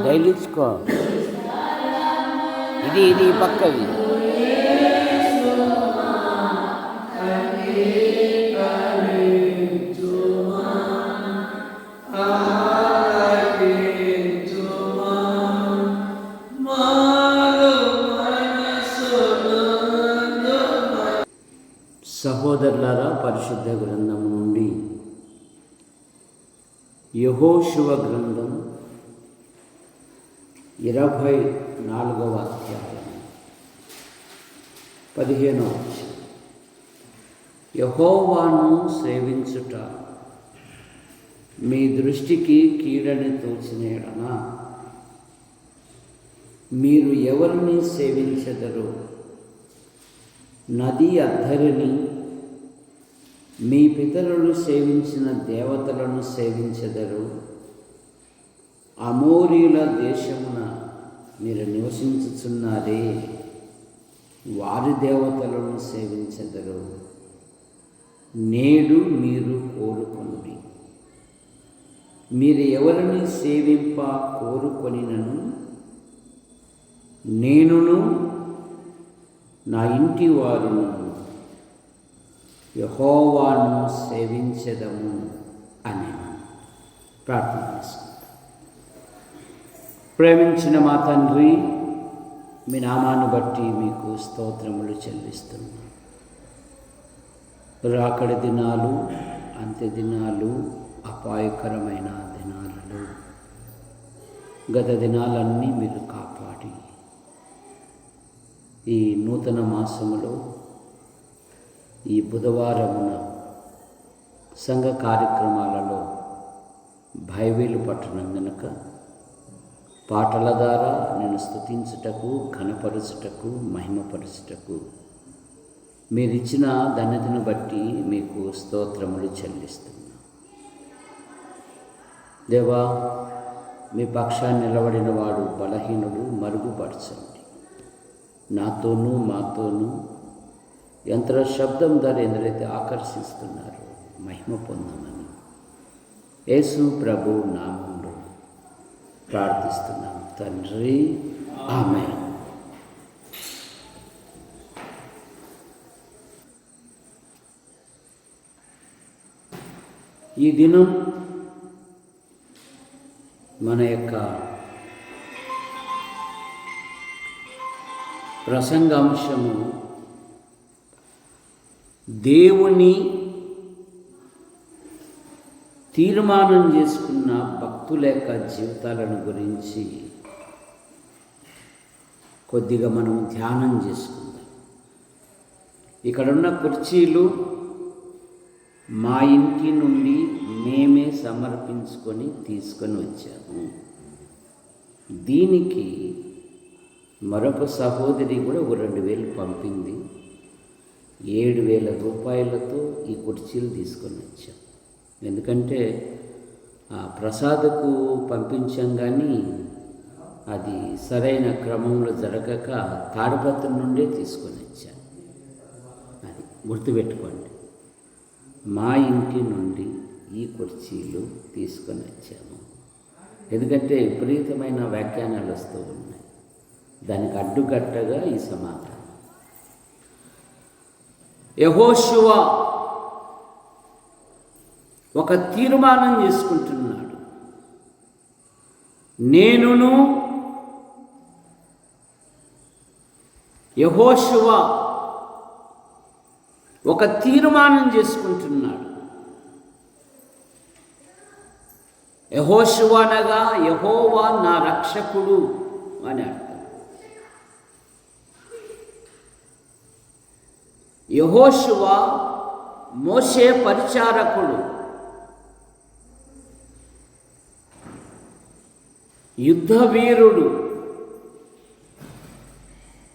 డైలిచ్చుకో. ఇది పక్కవి. సహోదరులారా, పరిశుద్ధ గ్రంథం నుండి యెహోషువ గ్రంథం 24వ అధ్యాయం 15వ వచనం. యెహోవాను సేవించుట మీ దృష్టికి కీడని తోచిన ఎడల మీరు ఎవరిని సేవించెదరో? నది అద్దరిని, మీ పితరులు సేవించిన దేవతలను సేవించెదరు. అమోరీల దేశమున మీరు నివసించుచున్నారే, వారి దేవతలను సేవించెదరు. నేడు మీరు కోరుకొనుడి. మీరు ఎవరిని సేవింప కోరుకొనినను నేనును నా ఇంటి వారును యెహోవాను సేవించెదము అని ప్రార్థన చేసుకుంటాం. ప్రేమించిన మా తండ్రి, మీ నామాన్ని బట్టి మీకు స్తోత్రములు చెల్లిస్తున్నాం. రాకడి దినాలు, అంత్య దినాలు, అపాయకరమైన దినాలలో గత దినాలన్నీ మీరు కాపాడి ఈ నూతన మాసములో ఈ బుధవారమున సంఘ కార్యక్రమాలలో బైబిలు పట్టణం గనుక పాటల ద్వారా నేను స్తుతించుటకు, ఘనపరచుటకు, మహిమపరచుటకు మీరిచ్చిన ధన్యతను బట్టి మీకు స్తోత్రములు చెల్లిస్తున్నాను. దేవా, మీ పక్షాన్ని నిలబడిన వాడు బలహీనుడు, మరుగుపరచండి. నాతోనూ మాతోనూ యంత్ర శబ్దం ద్వారా ఎందరైతే ఆకర్షిస్తున్నారో మహిమ పొందమని యేసు ప్రభు నామములో ప్రార్థిస్తున్నాం తండ్రి, ఆమేన్. ఈ దినం మన యొక్క ప్రసంగాంశము దేవుని తీర్మానం చేసుకున్న భక్తుల యొక్క జీవితాలను గురించి కొద్దిగా మనం ధ్యానం చేసుకుందాం. ఇక్కడున్న కుర్చీలు మా ఇంటి నుండి మేమే సమర్పించుకొని తీసుకొని వచ్చాము. దీనికి మరొక సహోదరి కూడా 2,000 పంపింది. 7,000 రూపాయలతో ఈ కుర్చీలు తీసుకొని వచ్చాం. ఎందుకంటే ప్రసాదకు పంపించాం, కానీ అది సరైన క్రమంలో జరగక తాడిపత్రి నుండే తీసుకొని వచ్చాను. అది గుర్తుపెట్టుకోండి. మా ఇంటి నుండి ఈ కుర్చీలు తీసుకొని వచ్చాము. ఎందుకంటే విపరీతమైన వ్యాఖ్యానాలు వస్తూ ఉన్నాయి. దానికి అడ్డుకట్టగా ఈ సమాధానం. యెహోషువ ఒక తీర్మానం చేసుకుంటున్నాడు. నేనును యెహోషువ ఒక తీర్మానం చేసుకుంటున్నాడు. యెహోషువ అనగా యెహోవా నా రక్షకుడు అని అర్థం. యెహోషువ మోషే పరిచారకుడు. యుద్ధవీరుడు,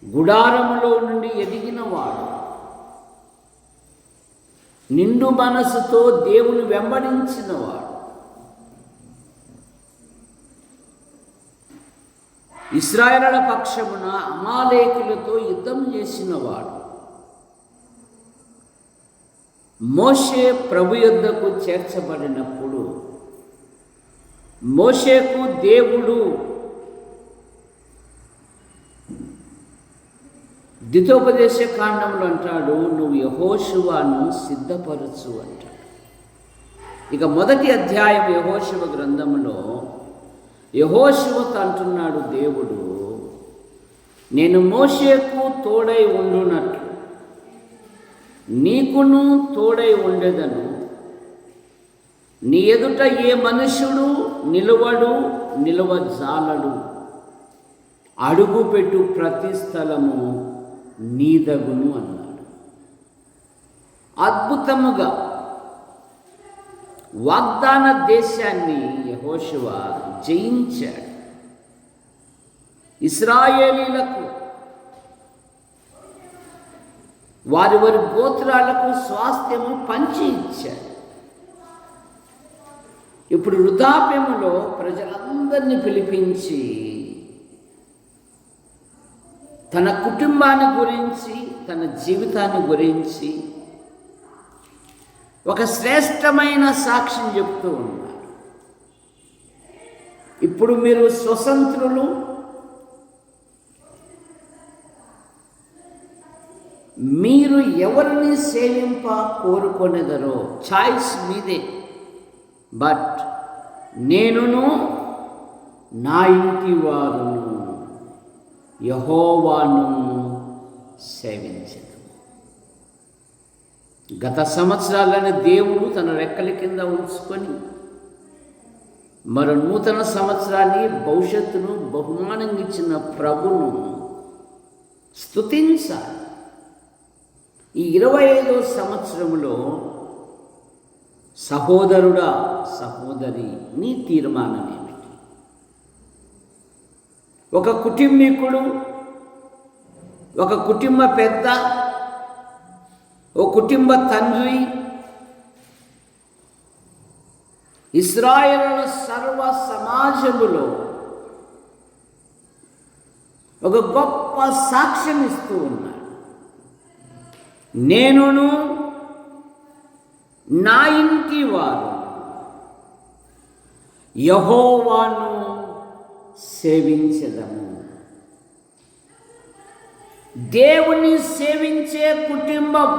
గుడారములో నుండి ఎదిగినవాడు, నిండు మనసుతో దేవుని వెంబడించినవాడు, ఇశ్రాయేలుల పక్షమున అమాలేకులతో యుద్ధం చేసినవాడు. మోషే ప్రభు యొద్దకు చేర్చబడినప్పుడు మోషేకు దేవుడు ద్వితోపదేశ కాండంలో అంటాడు, నువ్వు యెహోషువను సిద్ధపరచు అంటాడు. ఇక మొదటి అధ్యాయం యెహోషువ గ్రంథంలో యెహోషువతో అంటున్నాడు దేవుడు, నేను మోషేకు తోడై ఉండునట్లు నీకును తోడై ఉండేదను. నీ ఎదుట ఏ మనుషుడు నిలవజాలడు. అడుగుపెట్టు ప్రతి స్థలము నీదగును అన్నాడు. అద్భుతముగా వాగ్దాన దేశాన్ని యెహోషువ జయించాడు. ఇశ్రాయేలీలకు వారి వారి గోత్రాలకు స్వాస్థ్యము పంచి ఇచ్చాడు. ఇప్పుడు వృద్ధాప్యములో ప్రజలందరినీ పిలిపించి తన కుటుంబాన్ని గురించి, తన జీవితాన్ని గురించి ఒక శ్రేష్టమైన సాక్ష్యం చెప్తూ ఉన్నారు. ఇప్పుడు మీరు స్వతంత్రులు, మీరు ఎవరిని సేవింప కోరుకొనేదరో చాయిస్ మీదే. బట్ నేనును నా ఇంటి వారును యెహోవాను సేవించెదము. గత సంవత్సరాలని దేవుడు తన రెక్కల కింద ఉంచుకొని మరో నూతన సంవత్సరాన్ని, భవిష్యత్తును బహుమానంగా ఇచ్చిన ప్రభును స్తుతించాలి. ఈ 25వ సంవత్సరంలో సహోదరుడా, సహోదరి, నీ తీర్మానం ఏమిటి? ఒక కుటుంబీకుడు, ఒక కుటుంబ పెద్ద, ఒక కుటుంబ తండ్రి, ఇశ్రాయేలుల సర్వ సమాజములో ఒక గొప్ప సాక్ష్యం ఇస్తూ ఉన్నాడు. నేనును నా ఇంటి వారు యెహోవాను సేవించెదము. దేవుని సేవించే కుటుంబం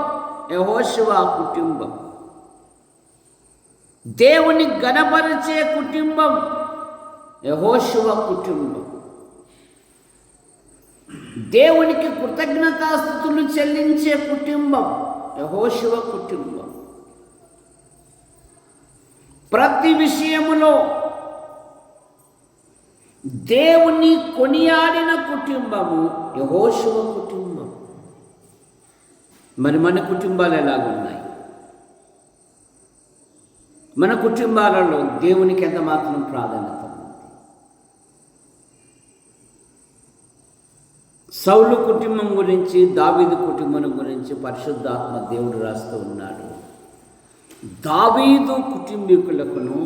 యెహోషువ కుటుంబం. దేవుని ఘనపరిచే కుటుంబం యెహోషువ కుటుంబం. దేవునికి కృతజ్ఞతాస్తుతులు చెల్లించే కుటుంబం యెహోషువ కుటుంబం. ప్రతి విషయములో దేవుని కొనియాడిన కుటుంబము యెహోషువ కుటుంబం. మరి మన కుటుంబాలు ఎలాగున్నాయి? మన కుటుంబాలలో దేవునికి ఎంత మాత్రం ప్రాధాన్యత ఉంది? సౌలు కుటుంబం గురించి, దావీదు కుటుంబం గురించి పరిశుద్ధాత్మ దేవుడు రాస్తూ ఉన్నాడు. దావీదు కుటుంబీకులకును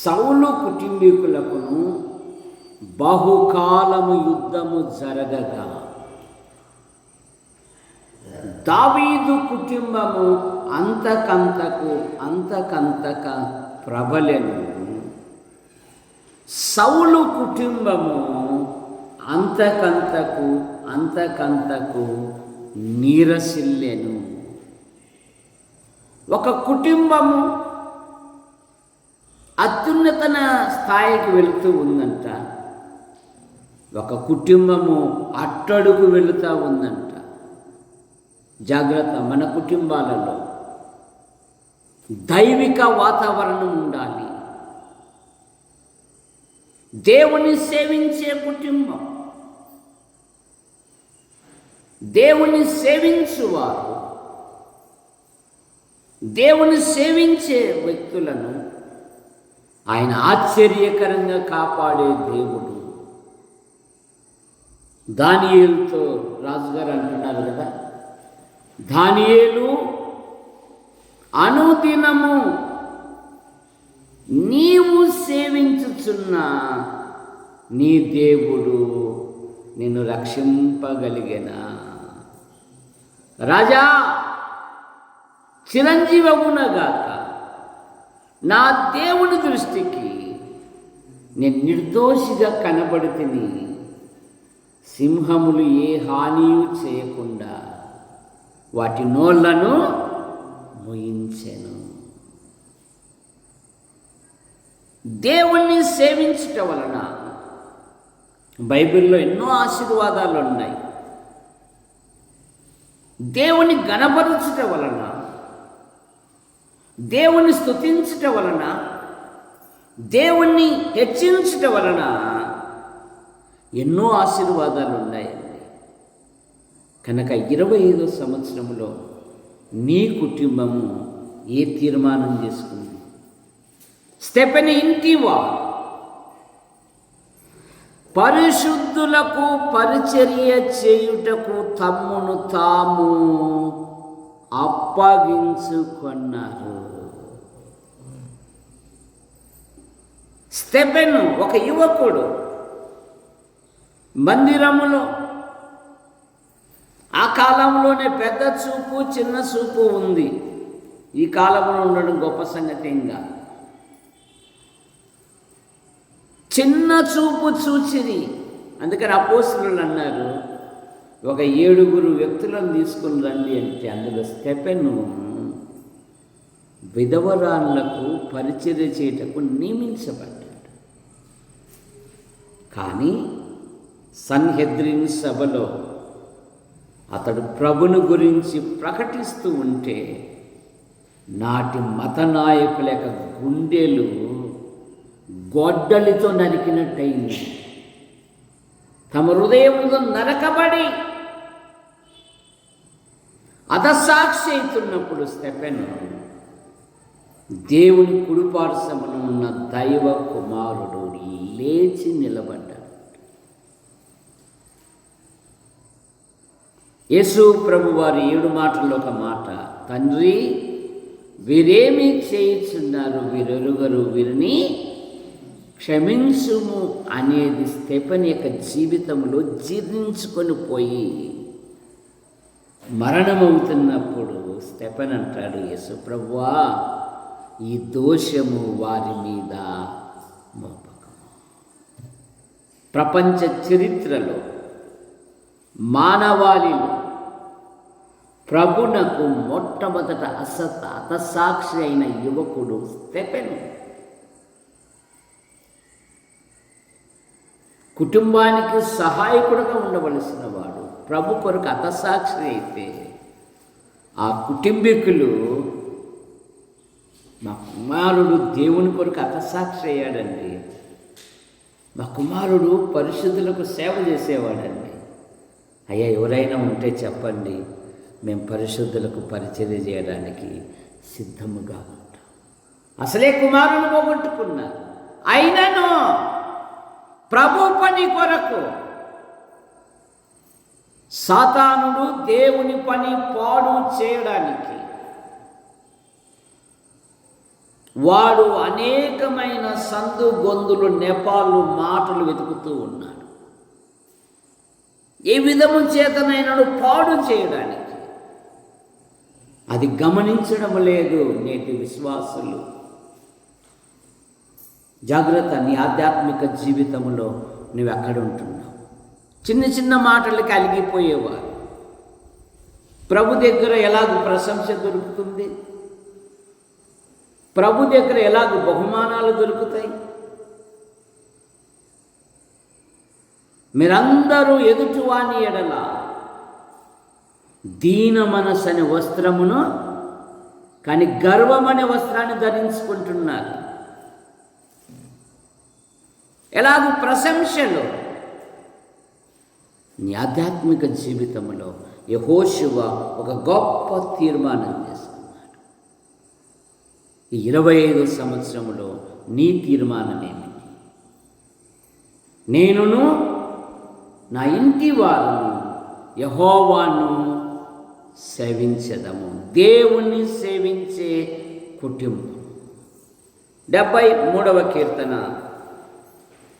సౌలు కుటుంబీకులకును బహుకాలము యుద్ధము జరగగా దావీదు కుటుంబము అంతకంతక ప్రబలెను. సౌలు కుటుంబము అంతకంతకు నీరసిల్లెను. ఒక కుటుంబము అత్యున్నత స్థాయికి వెళుతూ ఉందంట. ఒక కుటుంబము అట్టడుగు వెళుతూ ఉందంట. జాగ్రత్త, మన కుటుంబాలలో దైవిక వాతావరణం ఉండాలి. దేవుని సేవించే కుటుంబం, దేవుని సేవించువారు, దేవుని సేవించే వ్యక్తులను ఆయన ఆశ్చర్యకరంగా కాపాడే దేవుడు. దానియేలుతో రాజుగారు అంటున్నారు కదా, దానియేలు అనుదినము నీవు సేవించుచున్న నీ దేవుడు నిన్ను రక్షింపగలిగెనా. రాజా, చిరంజీవగునగాక. నా దేవుని దృష్టికి నేను నిర్దోషిగా కనబడితిని. సింహములు ఏ హానియు చేయకుండా వాటి నోళ్లను మోయించెను. దేవుణ్ణి సేవించటం వలన బైబిల్లో ఎన్నో ఆశీర్వాదాలు ఉన్నాయి. దేవుని గణపరచటం వలన, దేవుని స్తుతించటం వలన, దేవుణ్ణి హెచ్చించటం వలన ఎన్నో ఆశీర్వాదాలు ఉన్నాయండి. కనుక 25వ సంవత్సరంలో నీ కుటుంబము ఏ తీర్మానం చేసుకుంది? స్టెఫెన్ ఇంటివా పరిశుద్ధులకు పరిచర్య చేయుటకు తమ్మును తాము అప్పగించుకున్నారు. స్టెఫెన్ ఒక యువకుడు మందిరములో, ఆ కాలంలోనే పెద్ద చూపు చిన్న చూపు ఉంది. ఈ కాలంలో ఉండడం గొప్ప సంగతి ఏం కాదు. చిన్న చూపు చూచిరి. అందుకని అపోస్తలులు అన్నారు, ఒక 7 వ్యక్తులను తీసుకుని రండి అంటే అందులో స్టెఫెను విధవరాళ్లకు పరిచర్య చేయటకు నియమించబడ్డాడు. కానీ సన్హెద్రిన్ సభలో అతడు ప్రభుని గురించి ప్రకటిస్తూ ఉంటే నాటి మత నాయకుల యొక్క గుండెలు గొడ్డలితో నరికినట్టయింది. తమ హృదయంలో నరకబడి అధసాక్షి అవుతున్నప్పుడు స్టెఫెను దేవుని కుడిపార్శ్వమున ఉన్న దైవ కుమారుడు లేచి నిలబడ్డాడు. యేసు ప్రభు వారి 7 మాటల్లో ఒక మాట, తండ్రి వీరేమి చేయుచున్నారు, వీరెరుగరు, వీరిని క్షమించుము అనేది స్టెఫెన్ యొక్క జీవితంలో జీర్ణించుకొని పోయి మరణమవుతున్నప్పుడు స్టెఫెన్ అంటాడు, యేసు ప్రభువా ఈ దోషము వారి మీద మోపకము. ప్రపంచ చరిత్రలో మానవాళిలో ప్రభునకు మొట్టమొదట హతసాక్షి అయిన యువకుడు స్టెఫెన్. కుటుంబానికి సహాయకుడుగా ఉండవలసిన వాడు ప్రభు కొరకు హతసాక్షి అయితే ఆ కుటుంబీకులు, మా కుమారుడు దేవుని కొరకు హతసాక్షి అయ్యాడండి, మా కుమారుడు పరిశుద్ధులకు సేవ చేసేవాడండి, అయ్యా ఎవరైనా ఉంటే చెప్పండి, మేము పరిశుద్ధులకు పరిచర్య చేయడానికి సిద్ధముగా ఉంటాం. అసలే కుమారుని పోగొట్టుకున్నారు, అయినను ప్రభు పని కొరకు సాతానుడు దేవుని పని పాడు చేయడానికి వాడు అనేకమైన సందు గొంతులు నెపాలు మాటలు వెతుకుతూ ఉన్నాడు. ఏ విధము చేతనైనాడు పాడు చేయడానికి. అది గమనించడం లేదు నేటి విశ్వాసులు. జాగ్రత్త, నీ ఆధ్యాత్మిక జీవితంలో నువ్వు ఎక్కడ ఉంటున్నావు? చిన్న చిన్న మాటలకి అలిగిపోయేవారు. ప్రభు దగ్గర ఎలాగ ప్రశంస దొరుకుతుంది? ప్రభు దగ్గర ఎలాగ బహుమానాలు దొరుకుతాయి? మీరందరూ ఎదుటివాని ఎడల దీన మనస్సు అనే వస్త్రమును, కానీ గర్వం అనే వస్త్రాన్ని ధరించుకుంటున్నారు. ఎలాగూ ప్రశంసలు. నీ ఆధ్యాత్మిక జీవితంలో యెహోషువ ఒక గొప్ప తీర్మానం చేస్తున్నాడు. ఈ 25 సంవత్సరంలో నీ తీర్మానం ఏమిటి? నేనును నా ఇంటి వారును యెహోవాను సేవించదము. దేవుణ్ణి సేవించే కుటుంబం. 73వ కీర్తన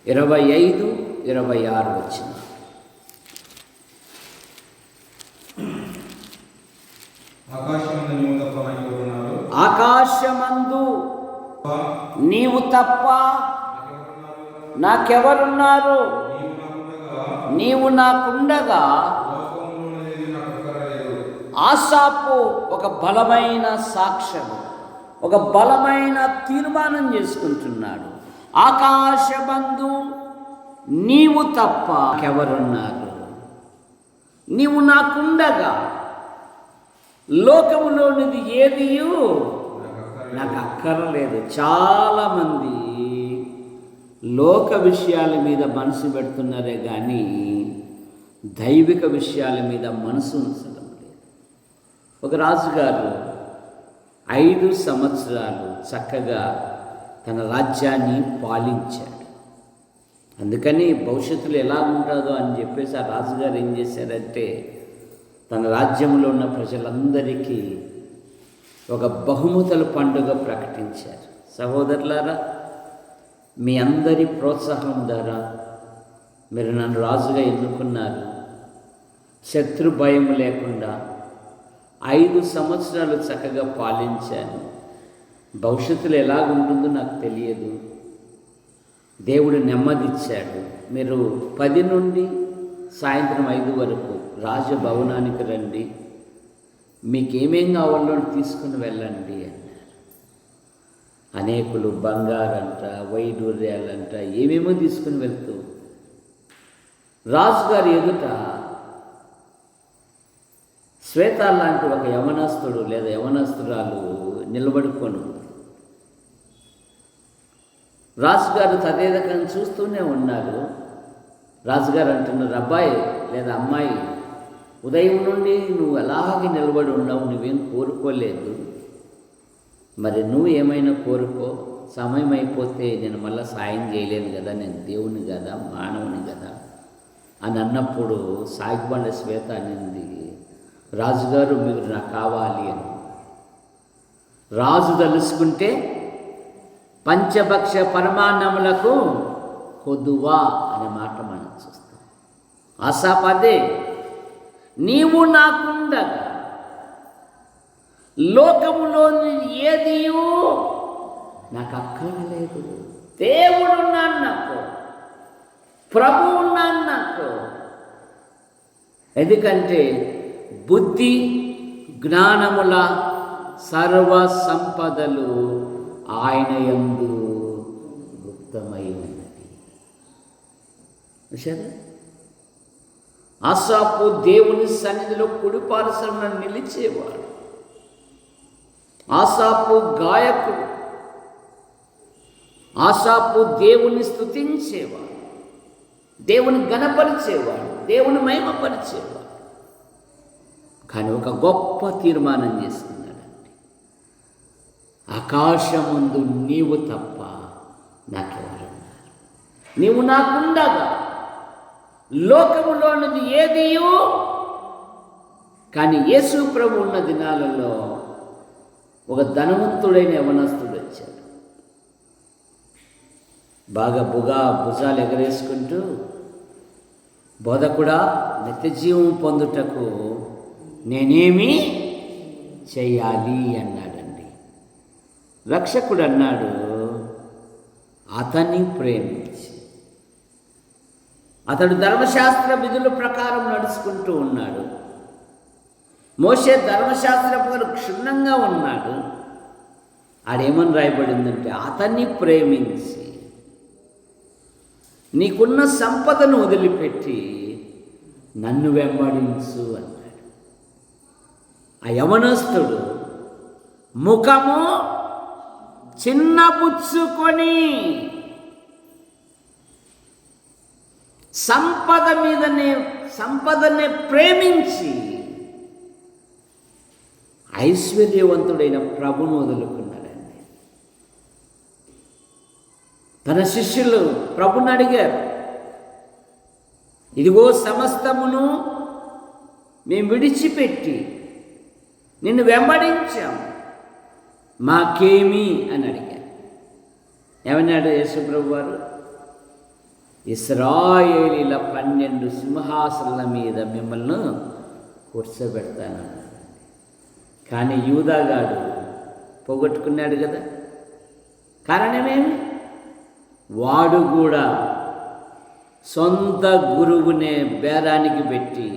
25, 26 వచ్చిన. ఆకాశమందు నీవు తప్ప నాకెవరున్నారు? నీవు నాకుండగా. ఆసాపు ఒక బలమైన సాక్ష్యము, ఒక బలమైన తీర్మానం చేసుకుంటున్నాడు. ఆకాశమందు నీవు తప్ప ఎవరున్నారు? నీవు నాకుండగా లోకములోనిది ఏదియు నాకు అక్కర్లేదు. చాలామంది లోక విషయాల మీద మనసు పెడుతున్నారే కానీ దైవిక విషయాల మీద మనసు ఉంచడం లేదు. ఒక రాజుగారు 5 సంవత్సరాలు చక్కగా తన రాజ్యాన్ని పాలించాడు. అందుకని భవిష్యత్తులో ఎలా ఉంటుందో అని చెప్పేసి ఆ రాజుగారు ఏం చేశారంటే తన రాజ్యంలో ఉన్న ప్రజలందరికీ ఒక బహుమతుల పండుగ ప్రకటించారు. సహోదరులారా, మీ అందరి ప్రోత్సాహం ద్వారా మీరు నన్ను రాజుగా ఎన్నుకున్నారు. శత్రు భయం లేకుండా 5 సంవత్సరాలు చక్కగా పాలించాను. భవిష్యత్తులో ఎలాగుంటుందో నాకు తెలియదు. దేవుడు నెమ్మదిచ్చాడు. మీరు 10 నుండి సాయంత్రం 5 వరకు రాజభవనానికి రండి, మీకేమేం కావాలో తీసుకుని వెళ్ళండి అన్నారు. అనేకులు బంగారంట, వైడూర్యాలంట ఏమేమో తీసుకుని వెళ్తూ రాజుగారి ఎదుట శ్వేత లాంటి ఒక యవనస్తుడు లేదా యవనస్తురాలు నిలబడుకొని రాజుగారు తదేదకం చూస్తూనే ఉన్నారు. రాజుగారు అంటున్నారు, అబ్బాయి లేదా అమ్మాయి, ఉదయం నుండి నువ్వు అలాగే నిలబడి ఉన్నావు, నువ్వేం కోరుకోలేదు, మరి నువ్వు ఏమైనా కోరుకో, సమయం అయిపోతే నేను మళ్ళీ సాయం చేయలేను కదా, నేను దేవుని కదా, మానవుని కదా అని అన్నప్పుడు సాగిబండ శ్వేత అనింది, రాజుగారు మీరు నాకు కావాలి అని. రాజు తలుసుకుంటే పంచభక్ష పరమాన్నములకు కొదువా అనే మాట మనం చూస్తాం. ఆశాపదే నీవు నాకుండగా లోకములోని ఏదియూ నాకు అక్కర్లేదు. దేవుడు ఉన్నాడు నాకు, ప్రభువు ఉన్నాడు నాకు. ఎందుకంటే బుద్ధి జ్ఞానముల సర్వ సంపదలు ఆయన యందు గుప్తమై ఉన్నది. సరే, ఆసాపు దేవుని సన్నిధిలో కుడిపార్శ్వమున నిలిచేవాడు. ఆసాపు గాయకుడు. ఆసాపు దేవుని స్తుతించేవాడు, దేవుని ఘనపరిచేవాడు, దేవుని మహిమపరిచేవాడు. కానీ ఒక గొప్ప తీర్మానం చేసుకున్నాడండి. ఆకాశమందు నీవు తప్ప నాకెవరున్నారు? నీవు నాకుండగా లోకములోనిది ఏదియో. కానీ యేసు ప్రభు ఉన్న దినాలలో ఒక ధనవంతుడైన యవనస్తుడు వచ్చాడు. బాగా భుజాలు ఎగరేసుకుంటూ, బోధకుడా, నిత్యజీవం పొందుటకు నేనేమి చెయ్యాలి అన్నాడండి. రక్షకుడు అన్నాడు, అతన్ని ప్రేమించి. అతడు ధర్మశాస్త్ర విధుల ప్రకారం నడుచుకుంటూ ఉన్నాడు. మోషే ధర్మశాస్త్ర ప్రకారం క్షుణ్ణంగా ఉన్నాడు. ఆడేమని రాయబడిందంటే, అతన్ని ప్రేమించి నీకున్న సంపదను వదిలిపెట్టి నన్ను వెంబడించు అన్నాడు. ఆ యవనస్తుడు ముఖము చిన్నబుచ్చుకొని సంపదనే ప్రేమించి ఐశ్వర్యవంతుడైన ప్రభును వదులుకున్నాడండి. తన శిష్యులు ప్రభుని అడిగారు, ఇదిగో సమస్తమును మేము విడిచిపెట్టి నిన్ను వెంబడించాం, మాకేమి అని అడిగారు. ఏమన్నాడు యేసుప్రభు వారు? ఇశ్రాయేలీల 12 సింహాసనాల మీద మిమ్మల్ని కూర్చోబెడతానన్నాడు. కానీ యూదాగాడు పోగొట్టుకున్నాడు కదా. కారణమేమి? వాడు కూడా సొంత గురువునే బేరానికి పెట్టి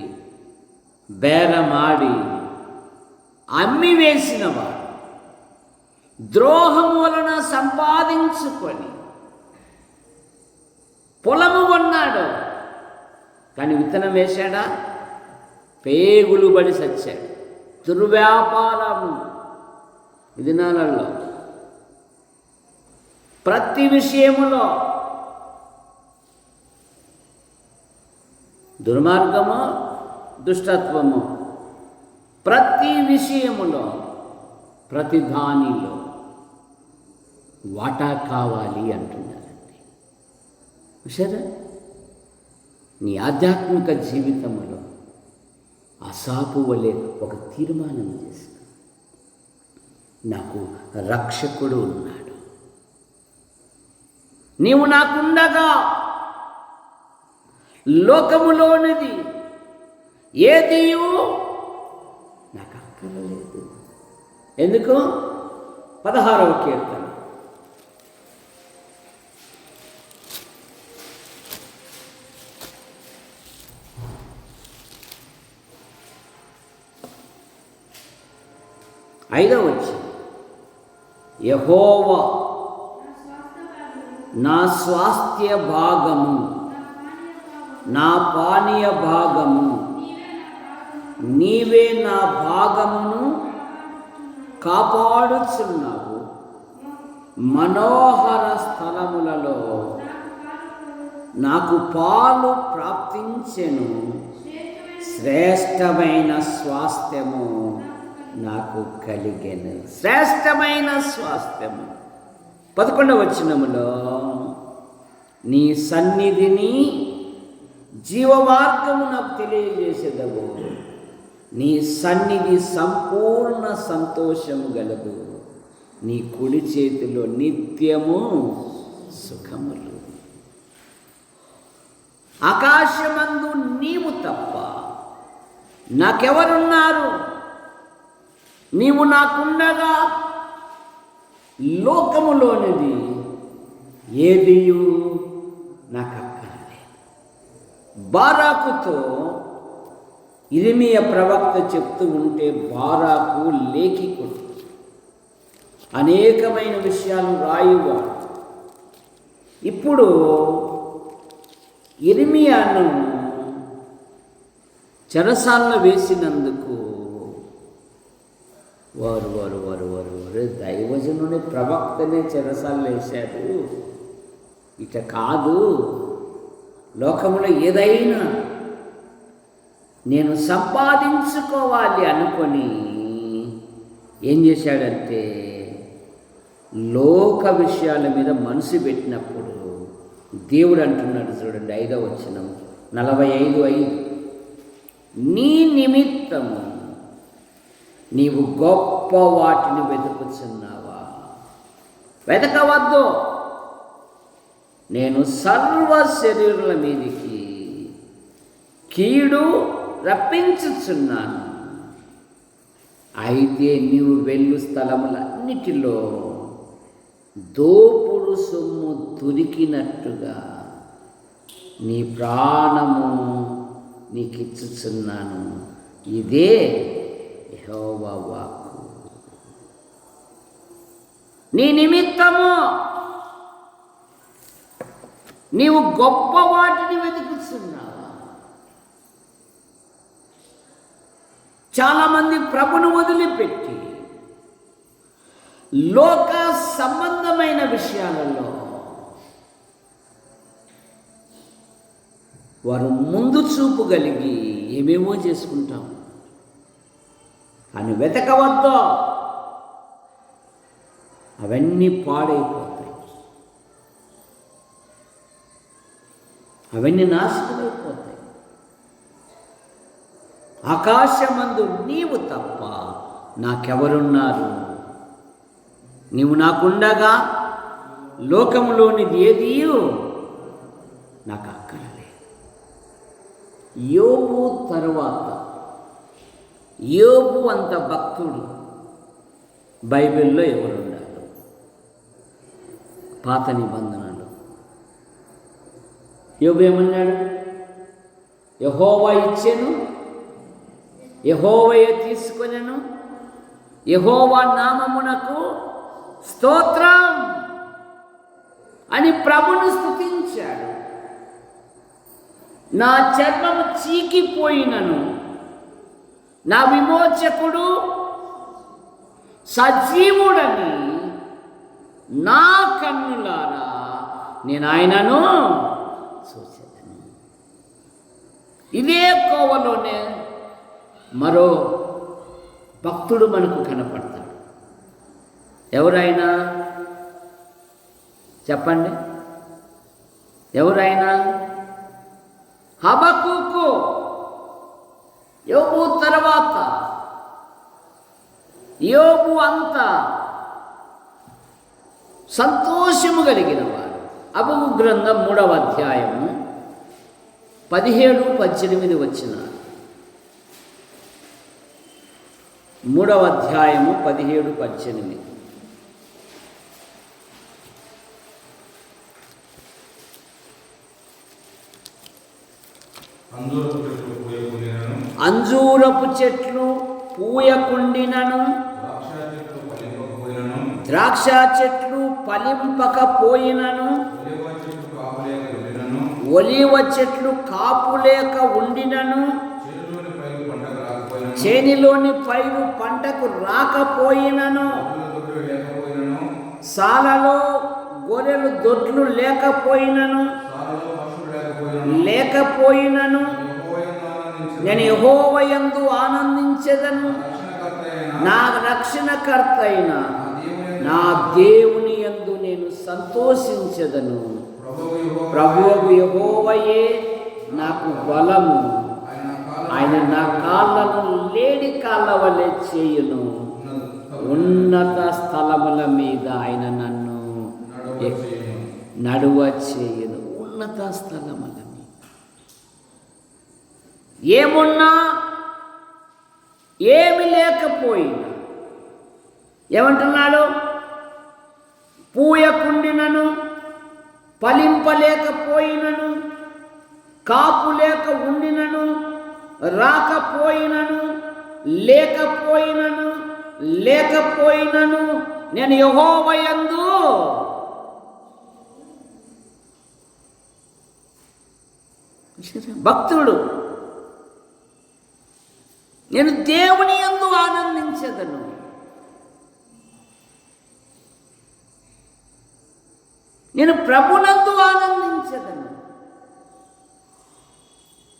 బేరమాడి అమ్మి వేసినవాడు, ద్రోహం వలన సంపాదించుకొని పొలము కొన్నాడు. కానీ విత్తనం వేశాడా? పేగులు పడి సచ్చాడు. దుర్వ్యాపారము ఈ దినాలలో ప్రతి విషయములో దుర్మార్గము, దుష్టత్వము, ప్రతి విషయములో, ప్రతి దానిలో వాటా కావాలి అంటున్నారండి. సరే, నీ ఆధ్యాత్మిక జీవితంలో అసాపు వలె ఒక తీర్మానం చేసుకో. నాకు రక్షకుడు ఉన్నాడు, నీవు నాకుండగా లోకములోనిది ఏదియు నాకు అక్కర్లేదు. ఎందుకు? 16వ కీర్తన. ఐదవ వచనం, యెహోవా నా స్వాస్థ్య భాగము, నా పానీయ భాగము, నీవే నా భాగమును కాపాడుచున్నావు. మనోహర స్థలములలో నాకు పాలు ప్రాప్తించెను, శ్రేష్టమైన స్వాస్థ్యము నాకు కలిగెను. శ్రేష్టమైన స్వాస్థ్యము. 11వ వచనములో, నీ సన్నిధిని జీవమార్గము నాకు తెలియజేసేదవు, నీ సన్నిధి సంపూర్ణ సంతోషము గలదు, నీ కుడి చేతిలో నిత్యము సుఖములు. ఆకాశమందు నీవు తప్ప నాకెవరున్నారు? నీవు నాకుండగా లోకములోనిది ఏదియు నాకు అక్కర్లేదు. బారాకుతో ఇర్మీయా ప్రవక్త చెప్తూ ఉంటే బారాకు లేఖికుడు, అనేకమైన విషయాలు రాయువాడు. ఇప్పుడు ఇర్మీయాను చెరసాలలో వేసినందుకు వారు వారు వారు వారు వారు దైవజనుని ప్రవక్తనే చెరసాలలో వేశారు, ఇట కాదు, లోకంలో ఏదైనా నేను సంపాదించుకోవాలి అనుకొని ఏం చేశాడంటే లోక విషయాల మీద మనసు పెట్టినప్పుడు దేవుడు అంటున్నాడు చూడండి, 5వ వచనం 45:5, నీ నిమిత్తము నీవు గొప్ప వాటిని వెతుకుచున్నావా? వెతకవద్దు, నేను సర్వ శరీరుల మీదికి కీడు రప్పించుచున్నాను. అయితే నీవు వెళ్ళు స్థలములన్నిటిలో దోపుడు సొమ్ము దొరికినట్టుగా నీ ప్రాణము నీకిచ్చుచున్నాను. ఇదే యెహోవా వాక్కు. నీ నిమిత్తము నీవు గొప్ప వాటిని వెతుకుతున్నావా? చాలామంది ప్రభును వదిలిపెట్టి లోక సంబంధమైన విషయాలలో వారు ముందు చూపు కలిగి ఏమేమో చేసుకుంటాం. కానీ వెతకవద్దు, అవన్నీ పాడైపోతాయి, అవన్నీ నాశనమైపోతాయి. ఆకాశమందు నీవు తప్ప నాకెవరున్నారు? నీవు నాకుండగా లోకములోనిది ఏది నాకు అక్కరలేదు. యోబు తరువాత యోబు అంత భక్తుడు బైబిల్లో ఎవరున్నారు? పాత నిబంధనలు. యోబు ఏమన్నాడు? యెహోవా ఇచ్చెను, యెహోవాయే తీసుకొనెను, యెహోవా నామమునకు స్తోత్రం అని ప్రభును స్తుతించాడు. నా చర్మము చీకిపోయినను నా విమోచకుడు సజీవుడని నా కన్నులారా నేను ఆయనను చూసేదను. ఇదే కోవలోనే మరో భక్తుడు మనకు కనపడతాడు. ఎవరైనా చెప్పండి, ఎవరైనా? హబక్కూకు. యోబు తర్వాత యోబు అంతా సంతోషము కలిగిన వారు. హబక్కూకు గ్రంథం 3వ అధ్యాయము 17-18 వచనాలు. 3వ అధ్యాయము 17-18. అంజూరపు చెట్లు పూయకుండినను, ద్రాక్ష చెట్లు ఫలింపకపోయినను, ఒలీవ చెట్లు కాపులేక ఉండినను, చేనిలోని పైరు పంటకు రాకపోయినను, సాలలో గొర్రెలు దొడ్లు లేకపోయినను నేను యెహోవాయందు ఆనందించెదను, నా రక్షణకర్త అయిన నా దేవుని యందు నేను సంతోషించెదను. ప్రభువు యెహోవాయే నాకు బలము, ఆయన నా కాళ్ళను లేడి కాళ్ళ వలె చేయును. ఉన్నత స్థలముల మీద ఆయన నన్ను నడువ చేయును. ఉన్నత స్థలముల మీద ఏమున్నా ఏమి లేకపోయినా ఏమంటున్నాడు? పూయకుండినను, ఫలింపలేకపోయినను, కాపు లేక ఉండినను, రాకపోయినను, లేకపోయినను నేను యెహోవాయందు భక్తుడు, నేను దేవుని యందు ఆనందించెదను. నేను ప్రభునందు ఆనందించెదను.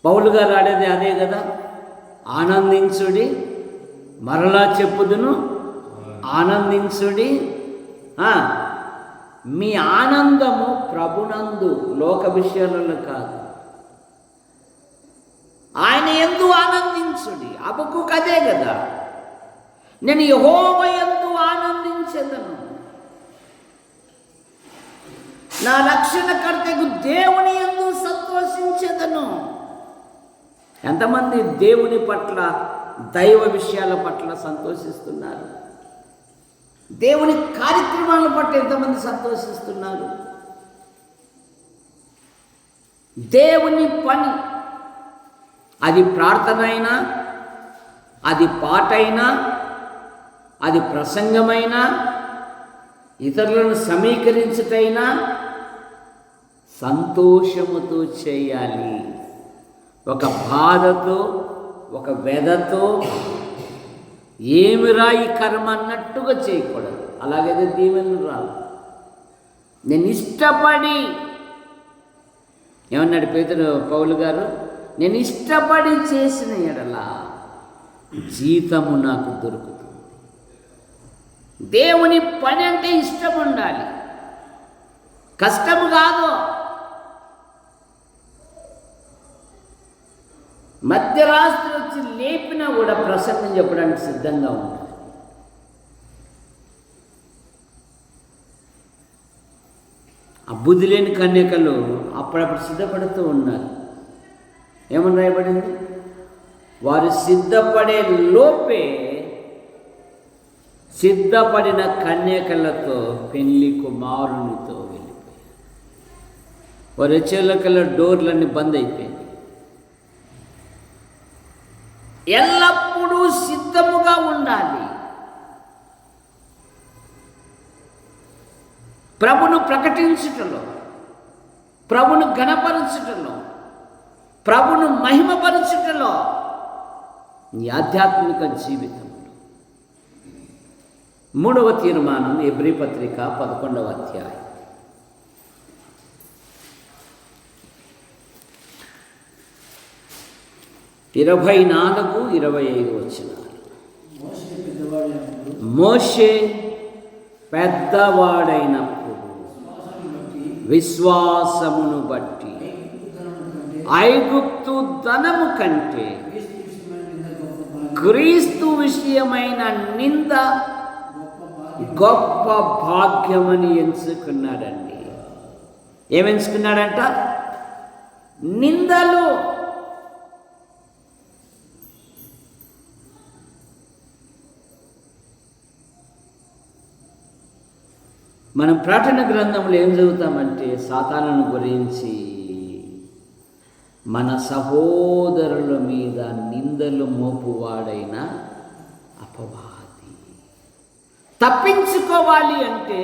పౌలు గారు ఆడేది అదే కదా, ఆనందించుడి, మరలా చెప్పుదును ఆనందించుడి. మీ ఆనందము ప్రభునందు, లోక విషయాలలో కాదు. ఆయన యందు ఆనందించుడి. హబక్కూకు అదే కదా, నేను యెహోవా యందు ఆనందించెదను, నా రక్షణకర్తకు దేవుని యందు సంతోషించెదను. ఎంతమంది దేవుని పట్ల, దైవ విషయాల పట్ల సంతోషిస్తున్నారు? దేవుని కార్యక్రమాల పట్ల ఎంతమంది సంతోషిస్తున్నారు? దేవుని పని, అది ప్రార్థన అయినా, అది పాటైనా, అది ప్రసంగమైనా, ఇతరులను సమీకరించుటైనా సంతోషముతో చేయాలి. ఒక బాధతో, ఒక వ్యధతో, ఏమిరా ఈ కర్మ అన్నట్టుగా చేయకూడదు. అలాగైతే దీవెనలు రావు. నేను ఇష్టపడి, ఏమన్నాడు పౌలు గారు, నేను ఇష్టపడి చేసిన ఎడల జీతము నాకు దొరుకుతుంది. దేవుని పని అంటే ఇష్టం ఉండాలి, కష్టము కాదు. మధ్యరాత్రి వచ్చి లేపినా కూడా ప్రసంగం చెప్పడానికి సిద్ధంగా ఉండాలి. ఆ బుద్ధి లేని కన్యకలు అప్పుడప్పుడు సిద్ధపడుతూ ఉన్నారు. ఏమని రాయబడింది? వారు సిద్ధపడే లోపే సిద్ధపడిన కన్యకలతో పెళ్లి కుమారునితో వెళ్ళిపోయారు. వారు వచ్చేళ్ళకల్లా డోర్లన్నీ బంద్ అయిపోయాయి. ఎల్లప్పుడూ సిద్ధముగా ఉండాలి. ప్రభును ప్రకటించుటలో, ప్రభును ఘనపరచుటలో, ప్రభును మహిమపరచుటలో నీ ఆధ్యాత్మిక జీవితం. 3వ తీర్మానం ఎబ్రీ పత్రిక 11వ అధ్యాయం. ఇరవై 24-25 వచనాలు. మోషే పెద్దవాడైనప్పుడు విశ్వాసమును బట్టి ఐగుప్తు ధనము కంటే క్రీస్తు విషయమైన నింద గొప్ప భాగ్యమని ఎంచుకున్నాడండి. ఏమెంచుకున్నాడంట? నిందలు. మనం ప్రార్థన గ్రంథంలో ఏం చదువుతామంటే, సాతానుని గురించి, మన సహోదరుల మీద నిందలు మోపువాడైన అపవాది. తప్పించుకోవాలి అంటే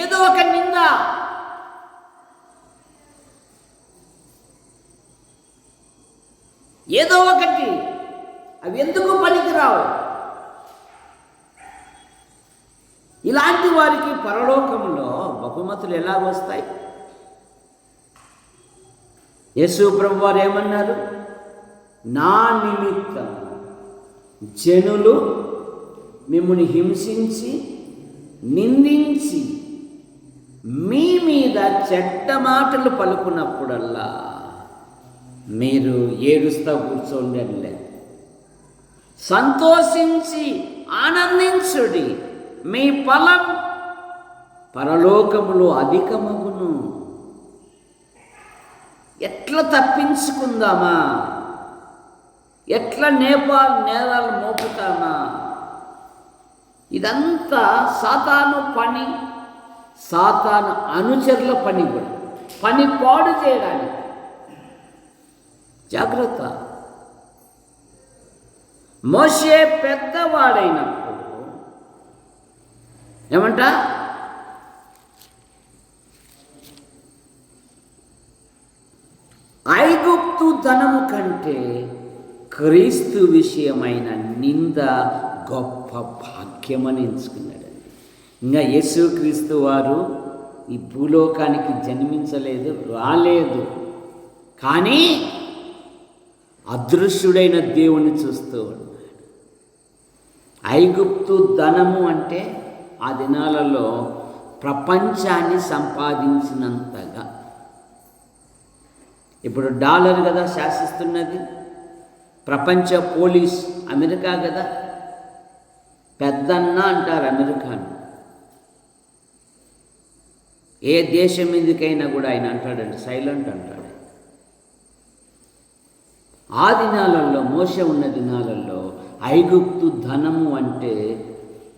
ఏదో ఒక నింద, ఏదో ఒకటి, అవి ఎందుకు పనికిరావు. ఇలాంటి వారికి పరలోకములో బహుమతులు ఎలా వస్తాయి? యేసు ప్రభువు వారు ఏమన్నారు? నా నిమిత్తం జనులు మిమ్ముని హింసించి, నిందించి, మీ మీద చెడ్డ మాటలు పలుకున్నప్పుడల్లా మీరు ఏడుస్తా కూర్చోండి అనలే. సంతోషించి ఆనందించుడి, మీ ఫలం పరలోకములో అధికమగును. ఎట్లా తప్పించుకుందామా? ఎట్లా నేరాలు మోపుతామా? ఇదంతా సాతాను పని, సాతాను అనుచరుల పని కూడా. పని పాడు చేయడానికి జాగ్రత్త. మోషే పెద్దవాడైనప్పుడు ఏమంట? ఐగుప్తు ధనము కంటే క్రీస్తు విషయమైన నింద గొప్ప భాగ్యమని ఎంచుకున్నాడండి. ఇంకా యేసుక్రీస్తు వారు ఈ భూలోకానికి జన్మించలేదు, రాలేదు. కానీ అదృశ్యుడైన దేవుణ్ణి చూస్తూ ఉన్నాడు. ఐగుప్తు ధనము అంటే ఆ దినాలలో ప్రపంచాన్ని సంపాదించినంతగా. ఇప్పుడు డాలర్ కదా శాసిస్తున్నది, ప్రపంచ పోలీస్ అమెరికా కదా, పెద్దన్న అంటారు అమెరికాను. ఏ దేశం మీదకైనా కూడా ఆయన అంటాడండి, సైలెంట్ అంటాడు. ఆ దినాలలో, మోషే ఉన్న దినాలలో ఐగుప్తు ధనము అంటే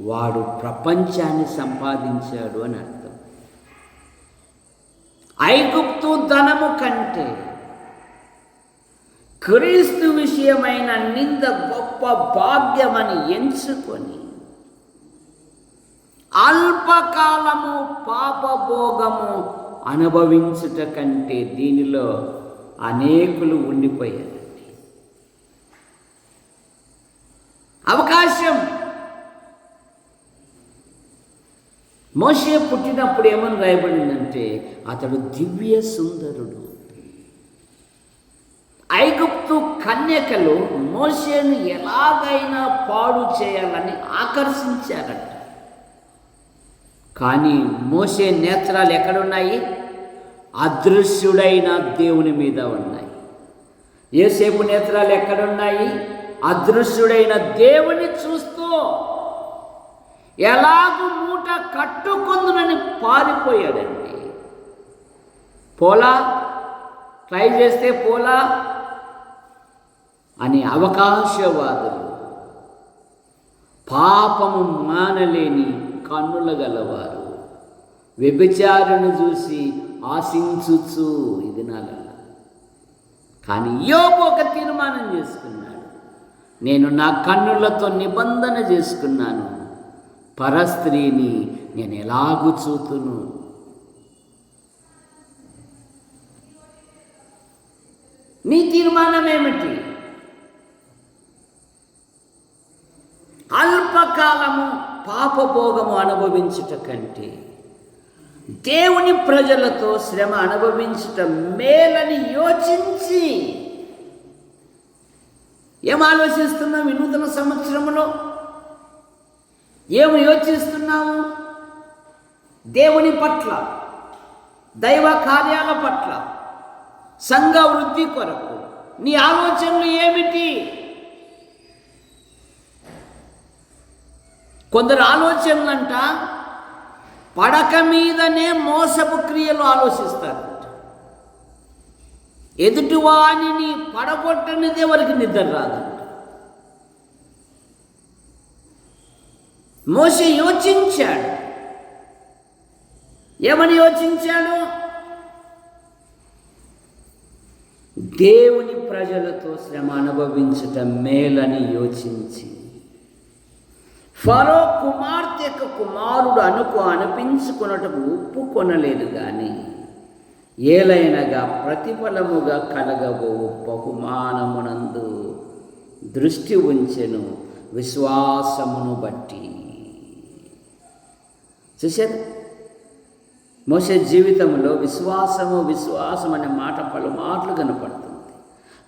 వాడు ప్రపంచాన్ని సంపాదించాడు అని అర్థం. ఐగుప్తు ధనము కంటే క్రీస్తు విషయమైన నింద గొప్ప భాగ్యమని ఎంచుకొని అల్పకాలము పాపభోగము అనుభవించుట కంటే దీనిలో అనేకులు ఉండిపోయారండి. అవకాశం. మోషే పుట్టినప్పుడు ఏమని రాయబడిందంటే అతడు దివ్య సుందరుడు. ఐగుప్తు కన్యకలు మోషేను ఎలాగైనా పాడు చేయాలని ఆకర్షించారట. కానీ మోషే నేత్రాలు ఎక్కడున్నాయి? అదృశ్యుడైన దేవుని మీద ఉన్నాయి. యోసేపు నేత్రాలు ఎక్కడున్నాయి? అదృశ్యుడైన దేవుని చూస్తూ ఎలాగూ మూట కట్టుకుందునని పారిపోయాడండి. పోలా, ట్రై చేస్తే పోలా అని అవకాశవాదులు, పాపము మానలేని కన్నుల గలవారు, వ్యభిచారుని చూసి ఆశించుచు ఇది నాలల్ల. కానీ యోబు ఒక తీర్మానం చేసుకున్నాడు, నేను నా కన్నులతో నిబంధన చేసుకున్నాను, పరస్త్రీని నేను ఎలాగూ చూతును. నీ తీర్మానం ఏమిటి? అల్పకాలము పాపభోగము అనుభవించుట కంటే దేవుని ప్రజలతో శ్రమ అనుభవించుట మేలని యోచించి ఏం ఆలోచిస్తున్నావు? ఈ నూతన సంవత్సరంలో ఏమి యోచిస్తున్నావు? దేవుని పట్ల, దైవ కార్యాల పట్ల, సంఘ వృద్ధి కొరకు నీ ఆలోచనలు ఏమిటి? కొందరు ఆలోచనలంట పడక మీదనే మోసపు క్రియలు ఆలోచిస్తారంట. ఎదుటివాణిని పడగొట్టనిదే వారికి నిద్ర రాదంట. మోషే యోచించాడు. ఏమని యోచించాడు? దేవుని ప్రజలతో శ్రమ అనుభవించటం మేలని యోచించి, ఫరో కుమార్తె యొక్క కుమారుడు అనిపించుకున్నటకు ఒప్పుకొనలేదు. కానీ ఏలైనగా ప్రతిఫలముగా కలగబో బహుమానమునందు దృష్టి ఉంచెను విశ్వాసమును బట్టి. చూశారు, మోషే జీవితంలో విశ్వాసం అనే మాట పలుమార్లు కనపడుతుంది.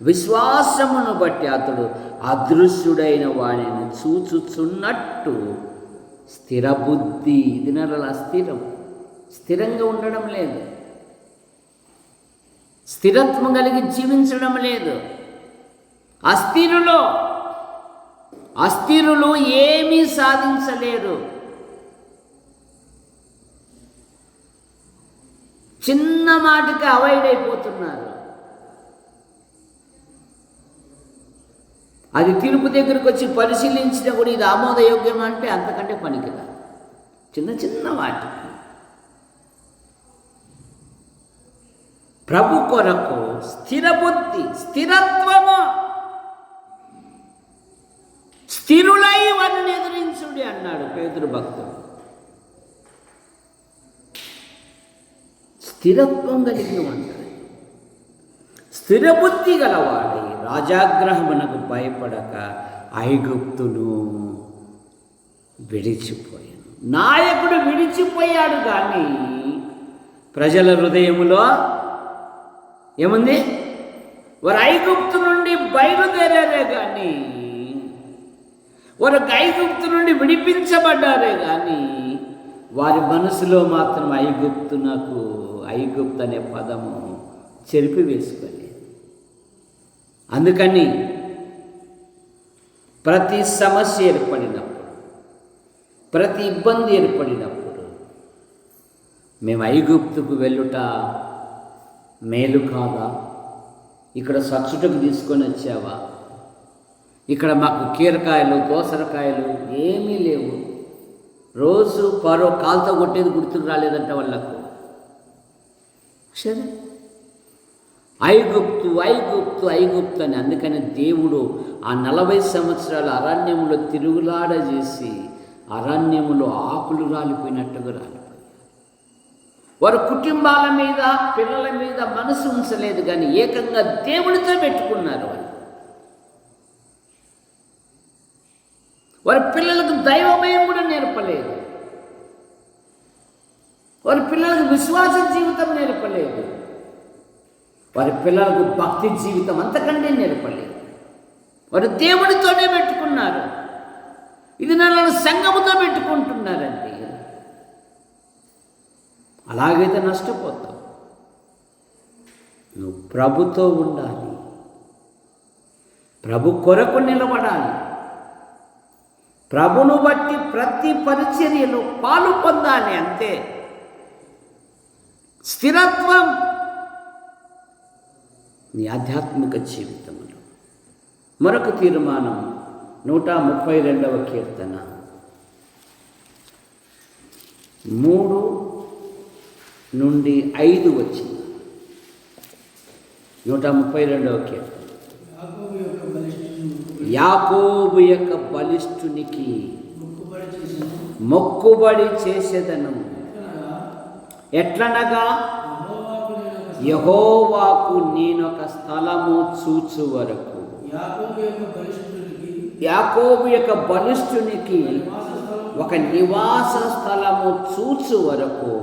విశ్వాసమును బట్టి అతడు అదృశ్యుడైన వాణిని చూచుచున్నట్టు స్థిరబుద్ధి. దినాలలో స్థిరంగా ఉండడం లేదు, స్థిరత్వం కలిగి జీవించడం లేదు. అస్థిరులు ఏమీ సాధించలేరు. చిన్న మాటకి అవాయిడ్ అయిపోతున్నారు. అది తీర్పు దగ్గరికి వచ్చి పరిశీలించినా కూడా ఇది ఆమోదయోగ్యం అంటే అంతకంటే పనికిరాదు. చిన్న వాటికి ప్రభు కొరకు స్థిరబుద్ధి, స్థిరత్వము, స్థిరులై వారిని ఎదిరించుడి అన్నాడు పేతురు భక్తుడు. స్థిరత్వం కలిగి ఉంటాడు, స్థిరబుద్ధి గలవాడి రాజాగ్రహమునకు భయపడక ఐగుప్తును విడిచిపోయాను. నాయకుడు విడిచిపోయాడు కానీ ప్రజల హృదయములో ఏముంది? వారు ఐగుప్తు నుండి బయలుదేరారే కానీ, వారు ఐగుప్తు నుండి విడిపించబడ్డారే కానీ వారి మనసులో మాత్రం ఐగుప్తు అనే పదము చెరిపి వేసుకోలేదు. అందుకని ప్రతి సమస్య ఏర్పడినప్పుడు, ప్రతి ఇబ్బంది ఏర్పడినప్పుడు మేము ఐగుప్తుకు వెళ్ళుట మేలు కాదా? ఇక్కడ సచ్చుటకు తీసుకొని వచ్చావా? ఇక్కడ మాకు కీరకాయలు, దోసరకాయలు ఏమీ లేవు. రోజు పరో కాలుతో కొట్టేది గుర్తుకు రాలేదంట వాళ్ళకు. సరే, ఐగుప్తు అని. అందుకని దేవుడు ఆ 40 సంవత్సరాల అరణ్యంలో తిరుగులాడ చేసి అరణ్యములో ఆకులు రాలిపోయినట్టుగా రాలిపోయారు. వారు కుటుంబాల మీద, పిల్లల మీద మనసు ఉంచలేదు, కానీ ఏకంగా దేవునితో పెట్టుకున్నారు. వారి పిల్లలకు దైవమయం కూడా నేర్పలేదు. వారి పిల్లలకు విశ్వాస జీవితం నేర్పలేదు. వారి పిల్లలకు భక్తి జీవితం అంతకంటే నేర్పలేదు. వారు దేవుడితోనే పెట్టుకున్నారు. ఇది నన్ను సంఘముతో పెట్టుకుంటున్నారండి. అలాగైతే నష్టపోతావు. నువ్వు ప్రభుతో ఉండాలి, ప్రభు కొరకు నిలబడాలి, ప్రభును బట్టి ప్రతి పరిచర్యలో పాలు పొందాలి. అంతే. స్థిరత్వం నీ ఆధ్యాత్మిక జీవితంలో. మరొక తీర్మానం 132వ కీర్తన 3 నుండి 5 వచ్చింది. 132వ కీర్తన. యాకోబు యొక్క బలిష్ఠునికి మొక్కుబడి చేసేదను. ఎట్లనగా యెహోవాకు నేనొక స్థలము చూచు వరకు. యాకోబు యొక్క బలిష్ఠునికి ఒక నివాస స్థలము చూచు వరకు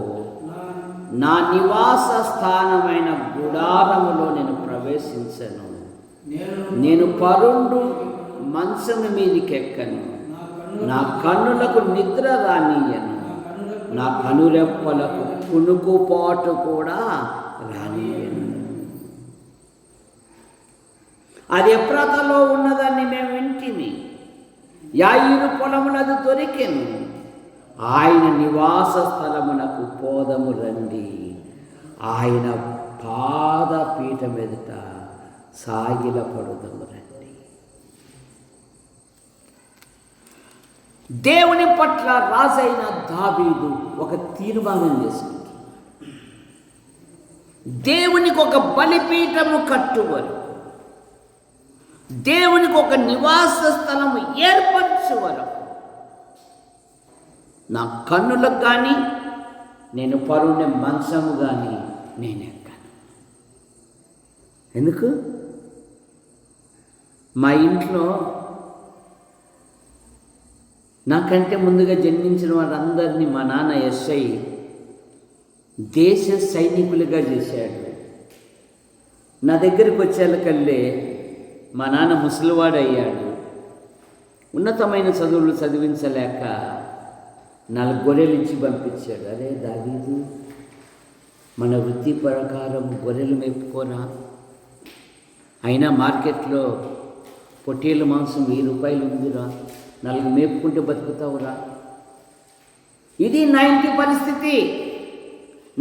నా నివాస స్థానమైన గుడారములో నేను ప్రవేశించను. నేను పరుండు మంచము మీదికెక్కను. నా కన్నులకు నిద్ర రానియను. నా కనురెప్పలకు కునుకుపాటు కూడా రానియను. అది ఎఫ్రాతాలో ఉన్నదాన్ని మేము వింటిమి. యాయీరు పొలమునది దొరికెను. ఆయన నివాస స్థలమునకు పోదము రండి. ఆయన పాదపీఠం ఎదుట సాగిలపడుదము రండి. దేవుని పట్ల రాజైన దావీదు ఒక తీర్మానం చేసుకుంది. దేవునికి ఒక బలిపీఠము కట్టువరు, దేవునికి ఒక నివాస స్థలము ఏర్పరచువరు. నా కన్నులకు కానీ నేను పరుండే మంచము కానీ నేను ఎక్కాను. ఎందుకు? మా ఇంట్లో నాకంటే ముందుగా జన్మించిన వారందరినీ మా నాన్న ఎస్ఐ దేశ సైనికులుగా చేశాడు. నా దగ్గరికి వచ్చేళ్ళకల్లే మా నాన్న ముసలివాడు అయ్యాడు. ఉన్నతమైన చదువులు చదివించలేక 4 గొర్రెలు ఇచ్చి పంపించాడు. అరే దావీదు, మన వృత్తి ప్రకారం గొర్రెలు మేపుకోరా, అయినా మార్కెట్లో పొట్టేళ్ళ మాంసం 1000 రూపాయలు ఉందిరా, 4 మేపుకుంటే బతుకుతావురా. ఇది నా ఇంటి పరిస్థితి,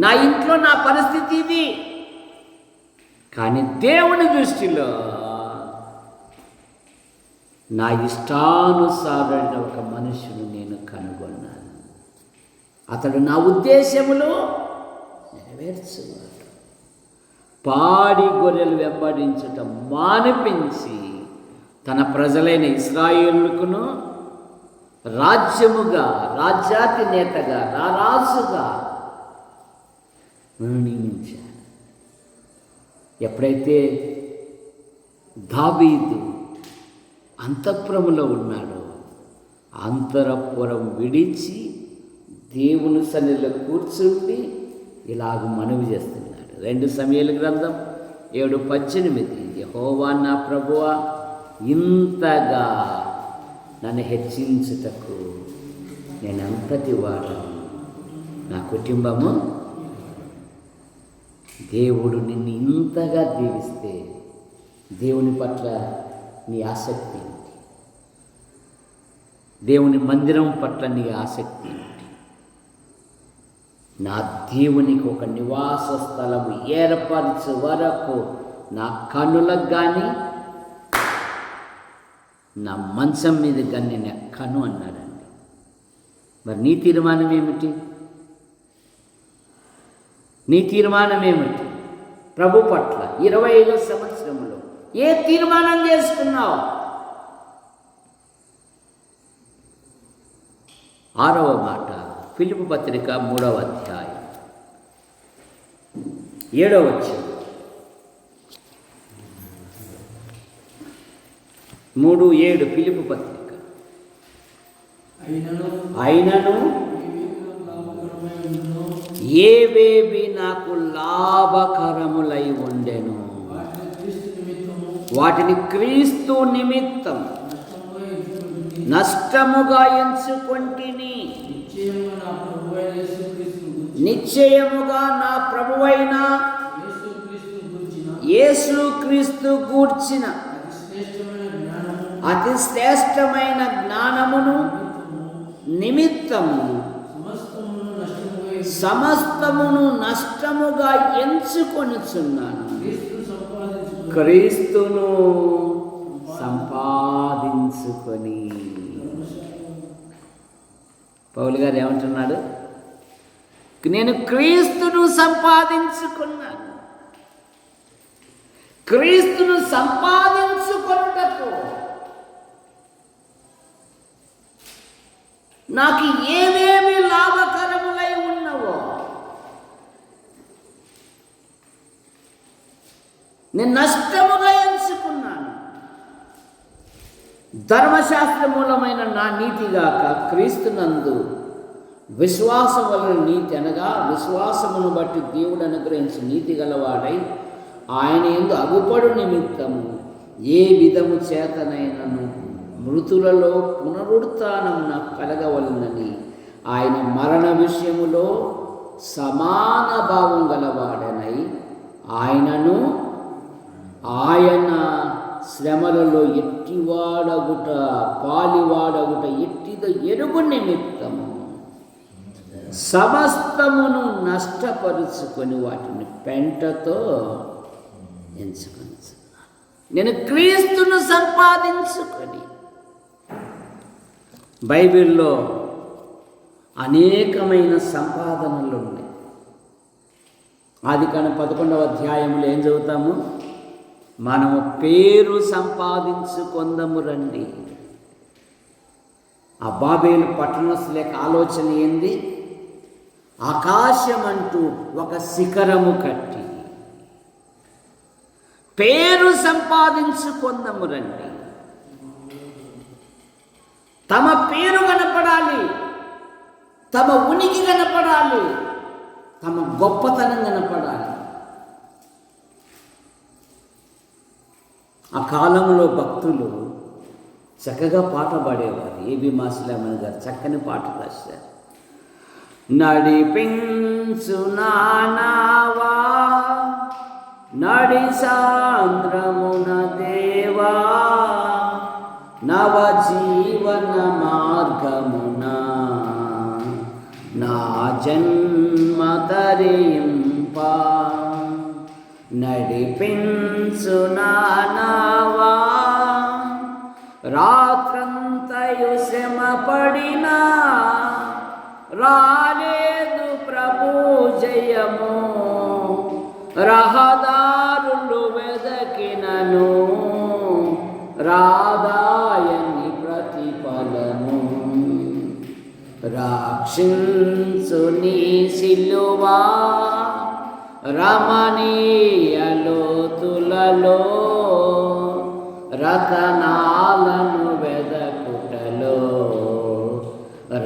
నా ఇంట్లో నా పరిస్థితి ఇది. కానీ దేవుని దృష్టిలో నా ఇష్టానుసారైన ఒక మనుషుని నేను కనుగొన్నాను. అతడు నా ఉద్దేశములు నెరవేర్చువాడు. పాడి గొర్రెలు వెంబడించటం మానిపించి తన ప్రజలైన ఇశ్రాయేలుకును రాజ్యముగా, రాజ్యాధినేతగా, రారాజుగా నియమించాడు. ఎప్పుడైతే దావీదు అంతఃపురములో ఉన్నాడో అంతఃపురం విడిచి దేవుని సన్నిధిలో కూర్చుండి ఇలాగ మనవి చేస్తున్నాడు. 2 సమూయేలు గ్రంథం 7:18. యెహోవా నా ప్రభువా, ఇంతగా నన్ను హెచ్చించుటకు నేను అంతటి వాడను, నా కుటుంబము. దేవుడు నిన్ను ఇంతగా దీవిస్తే దేవుని పట్ల నీ ఆసక్తి ఏంటి? దేవుని మందిరం పట్ల నీ ఆసక్తి ఏంటి? నా దేవునికి ఒక నివాస స్థలము ఏర్పరచు వరకు నా కన్నులకు కానీ నా మంచం మీద కానీ నేను ఎక్కను అన్నాడండి. మరి నీ తీర్మానం ఏమిటి? నీ తీర్మానం ఏమిటి? ప్రభు పట్ల 25వ సంవత్సరంలో ఏ తీర్మానం చేసుకున్నావు? 6వ మాట ఫిలిప్పీ పత్రిక 3వ అధ్యాయం 7వ వచనం. 3:7 ఫిలిప్పీ పత్రిక. అయినను ఏవేవి నాకు లాభకరములై ఉండెను వాటిని క్రీస్తు నిమిత్తం నష్టముగా ఎంచుకొంటిని. నిశ్చయముగా నా ప్రభువైన యేసుక్రీస్తు గూర్చిన అతి శ్రేష్టమైన జ్ఞానమును నిమిత్తము సమస్తమును నష్టముగా ఎంచుకొనుచున్నాను. క్రీస్తును సంపాదించుకొని. పౌలు గారు ఏమంటున్నాడు? నేను క్రీస్తును సంపాదించుకున్నాను. క్రీస్తును సంపాదించుకొనుటకు నాకు ఏమేమి లాభకరములై ఉన్నవో నేను నష్టముగా ఎంచుకున్నాను. ధర్మశాస్త్ర మూలమైన నా నీతిగాక క్రీస్తునందు విశ్వాసం వలన నీతి, అనగా విశ్వాసమును బట్టి దేవుడు అనుగ్రహించి నీతి గలవాడై ఆయన యందు అగుపడు నిమిత్తము ఏ విధము చేతనైనను మృతులలో పునరుత్థానం నాకు కలగవలనని ఆయన మరణ విషయములో సమాన భావం గలవాడనై ఆయనను ఆయన శ్రమలలో ఎట్టివాడగుట పాలివాడగుట ఎట్టిదో ఎరుగు నిమిత్తము సమస్తమును నష్టపరుచుకొని వాటిని పెంటతో ఎంచుకొని నేను క్రీస్తును సంపాదించుకొని. బైబిల్లో అనేకమైన సంపాదనలు ఉన్నాయి. ఆదికాండం 11వ అధ్యాయంలో ఏం చదువుతాము? మనము పేరు సంపాదించుకొందము రండి. ఆ బాబేలు పట్టణస్థుల యొక్క ఆలోచన ఏంది? ఆకాశం అంటూ ఒక శిఖరము కట్టి పేరు సంపాదించుకొందము రండి. తమ పేరు కనపడాలి, తమ ఉనికి కనపడాలి, తమ గొప్పతనం కనపడాలి. ఆ కాలంలో భక్తులు చక్కగా పాట పాడేవారు. ఏబి మాసిలామణి గారు చక్కని పాట రాశారు. నడిపించు నానావా నడి సాంద్రమున దేవా నవ జీవన మార్గమున నా జన్మ తరింప నడిపించు నానావా రాత్రంతయు శ్రమ పడినా రాలేదు ప్రభు జయము రహదారులు వెదకినను రాదాయని ప్రతిఫలము రక్షించు నీ సిలువా రమణీయ లోతులలో రతనాలను వెదకుటలో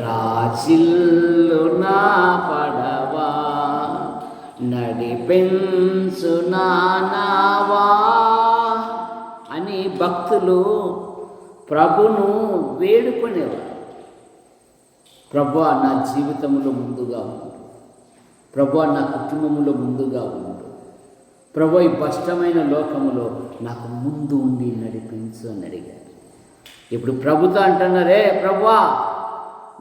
రాజిల్లు నా పడవా నడిపించు నానావా అని భక్తులు ప్రభును వేడుకునేవారు. ప్రభువా నా జీవితంలో ముందుగా ఉండు, ప్రభువా నా కుటుంబంలో ముందుగా ఉండు, ప్రభు ఈ కష్టమైన లోకములో నాకు ముందు ఉండి నడిపించు అని అడిగారు. ఇప్పుడు ప్రభుతో అంటున్నారే, ప్రభువా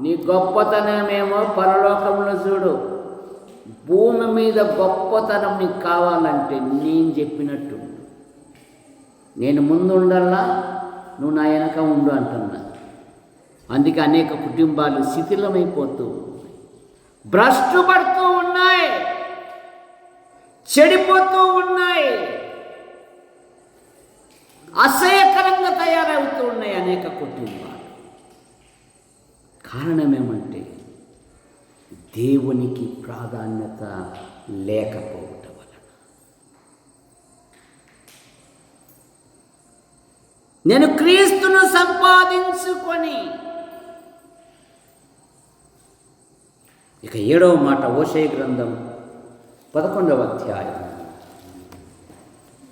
నీ గొప్పతనమేమో పరలోకంలో చూడు, భూమి మీద గొప్పతనం నీకు కావాలంటే నేను చెప్పినట్టు నేను ముందు ఉండాలా, నువ్వు నా వెనక ఉండు అంటున్నా. అందుకే అనేక కుటుంబాలు శిథిలమైపోతూ భ్రష్టు పడుతూ ఉన్నాయి, చెడిపోతూ ఉన్నాయి, అసహ్యకరంగా తయారవుతూ ఉన్నాయి అనేక కుటుంబాలు. కారణం ఏమంటే దేవునికి ప్రాధాన్యత లేకపోవటం వలన. నేను క్రీస్తును సంపాదించుకొని, ఇక 7వ మాట హోషేయ గ్రంథం 11వ అధ్యాయం